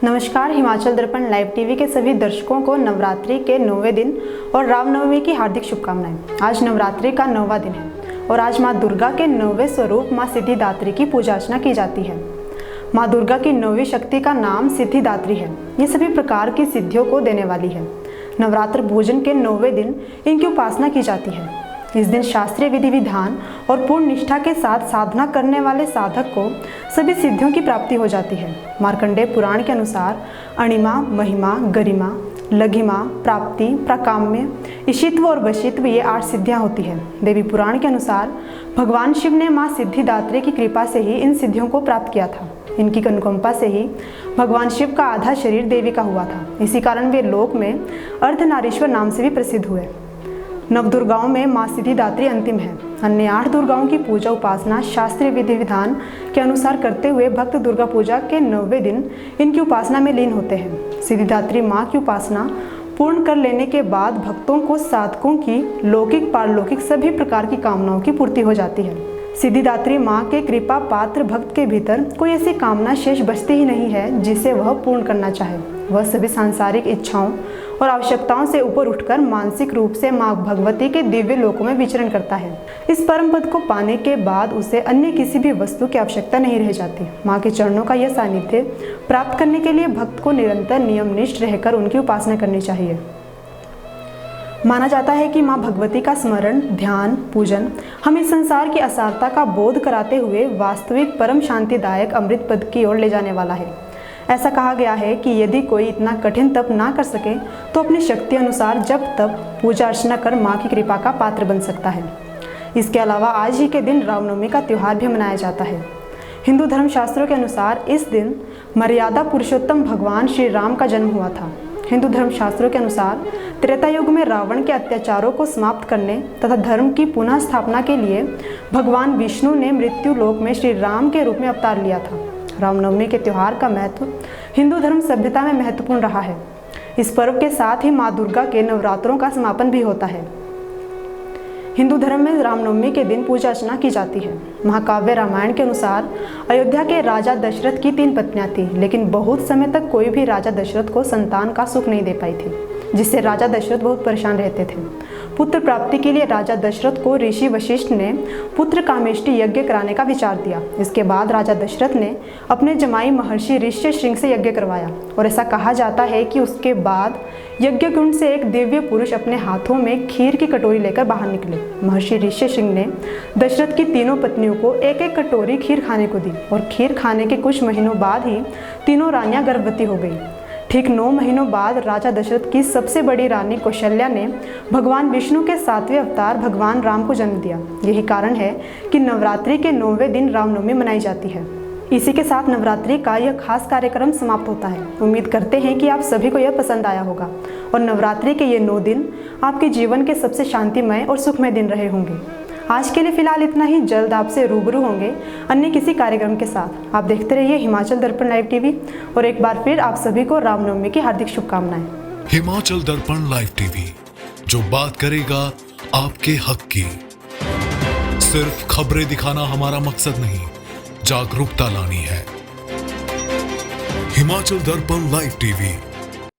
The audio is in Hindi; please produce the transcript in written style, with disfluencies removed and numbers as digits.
नमस्कार। हिमाचल दर्पण लाइव टीवी के सभी दर्शकों को नवरात्रि के 9वें दिन और रामनवमी की हार्दिक शुभकामनाएं। आज नवरात्रि का 9वां दिन है और आज माँ दुर्गा के 9वें स्वरूप माँ सिद्धिदात्री की पूजा अर्चना की जाती है। माँ दुर्गा की 9वीं शक्ति का नाम सिद्धिदात्री है। ये सभी प्रकार की सिद्धियों को देने वाली है। नवरात्र भोजन के 9वें दिन इनकी उपासना की जाती है। इस दिन शास्त्रीय विधि विधान और पूर्ण निष्ठा के साथ साधना करने वाले साधक को सभी सिद्धियों की प्राप्ति हो जाती है। मार्कंडेय पुराण के अनुसार अणिमा, महिमा, गरिमा, लघिमा, प्राप्ति, प्राकाम्य, इशित्व और वशित्व ये 8 सिद्धियां होती हैं। देवी पुराण के अनुसार भगवान शिव ने माँ सिद्धिदात्री की कृपा से ही इन सिद्धियों को प्राप्त किया था। इनकी अनुकंपा से ही भगवान शिव का आधा शरीर देवी का हुआ था। इसी कारण वे लोक में अर्धनारीश्वर नाम से भी प्रसिद्ध हुए। नवदुर्गाओं में माँ सिद्धिदात्री अंतिम है। अन्य 8 दुर्गाओं की पूजा उपासना शास्त्रीय विधि विधान के अनुसार करते हुए भक्त दुर्गा पूजा के 9वें दिन इनकी उपासना में लीन होते हैं। सिद्धिदात्री माँ की उपासना पूर्ण कर लेने के बाद भक्तों को साधकों की लौकिक पारलौकिक सभी प्रकार की कामनाओं की पूर्ति हो जाती है। सिद्धिदात्री माँ के कृपा पात्र भक्त के भीतर कोई ऐसी कामना शेष बचती ही नहीं है जिसे वह पूर्ण करना चाहे। वह सभी सांसारिक इच्छाओं और आवश्यकताओं से ऊपर उठकर मानसिक रूप से माँ भगवती के दिव्य लोकों में विचरण करता है। इस परम पद को पाने के बाद उसे अन्य किसी भी वस्तु की आवश्यकता नहीं रह जाती। माँ के चरणों का यह सानिध्य प्राप्त करने के लिए भक्त को निरंतर नियमनिष्ठ रहकर उनकी उपासना करनी चाहिए। माना जाता है कि माँ भगवती का स्मरण, ध्यान, पूजन हमें संसार की असारता का बोध कराते हुए वास्तविक परम शांतिदायक अमृत पद की ओर ले जाने वाला है। ऐसा कहा गया है कि यदि कोई इतना कठिन तप ना कर सके तो अपनी शक्ति अनुसार जब तप पूजा अर्चना कर माँ की कृपा का पात्र बन सकता है। इसके अलावा आज ही के दिन रामनवमी का त्यौहार भी मनाया जाता है। हिंदू धर्मशास्त्रों के अनुसार इस दिन मर्यादा पुरुषोत्तम भगवान श्री राम का जन्म हुआ था। हिंदू धर्मशास्त्रों के अनुसार त्रेता युग में रावण के अत्याचारों को समाप्त करने तथा धर्म की पुनः स्थापना के लिए भगवान विष्णु ने मृत्यु लोक में श्री राम के रूप में अवतार लिया था। रामनवमी के त्यौहार का महत्व हिंदू धर्म सभ्यता में महत्वपूर्ण रहा है। इस पर्व के साथ ही माँ दुर्गा के नवरात्रों का समापन भी होता है। हिंदू धर्म में रामनवमी के दिन पूजा अर्चना की जाती है। महाकाव्य रामायण के अनुसार अयोध्या के राजा दशरथ की 3 पत्नियां थीं, लेकिन बहुत समय तक कोई भी राजा दशरथ को संतान का सुख नहीं दे पाई थी, जिससे राजा दशरथ बहुत परेशान रहते थे। पुत्र प्राप्ति के लिए राजा दशरथ को ऋषि वशिष्ठ ने पुत्र कामेष्टि यज्ञ कराने का विचार दिया। इसके बाद राजा दशरथ ने अपने जमाई महर्षि ऋष्यशृंग से यज्ञ करवाया और ऐसा कहा जाता है कि उसके बाद यज्ञ कुंड से एक दिव्य पुरुष अपने हाथों में खीर की कटोरी लेकर बाहर निकले। महर्षि ऋष्यशृंग ने दशरथ की तीनों पत्नियों को एक एक कटोरी खीर खाने को दी और खीर खाने के कुछ महीनों बाद ही तीनों रानियां गर्भवती हो गई। ठीक 9 महीनों बाद राजा दशरथ की सबसे बड़ी रानी कौशल्या ने भगवान विष्णु के 7वें अवतार भगवान राम को जन्म दिया। यही कारण है कि नवरात्रि के 9वें दिन रामनवमी मनाई जाती है। इसी के साथ नवरात्रि का यह खास कार्यक्रम समाप्त होता है। उम्मीद करते हैं कि आप सभी को यह पसंद आया होगा और नवरात्रि के ये 9 दिन आपके जीवन के सबसे शांतिमय और सुखमय दिन रहे होंगे। आज के लिए फिलहाल इतना ही। जल्द आपसे रूबरू होंगे अन्य किसी कार्यक्रम के साथ। आप देखते रहिए हिमाचल दर्पण लाइव टीवी और एक बार फिर आप सभी को रामनवमी की हार्दिक शुभकामनाएं। हिमाचल दर्पण लाइव टीवी, जो बात करेगा आपके हक की। सिर्फ खबरें दिखाना हमारा मकसद नहीं, जागरूकता लानी है। हिमाचल दर्पण लाइव टीवी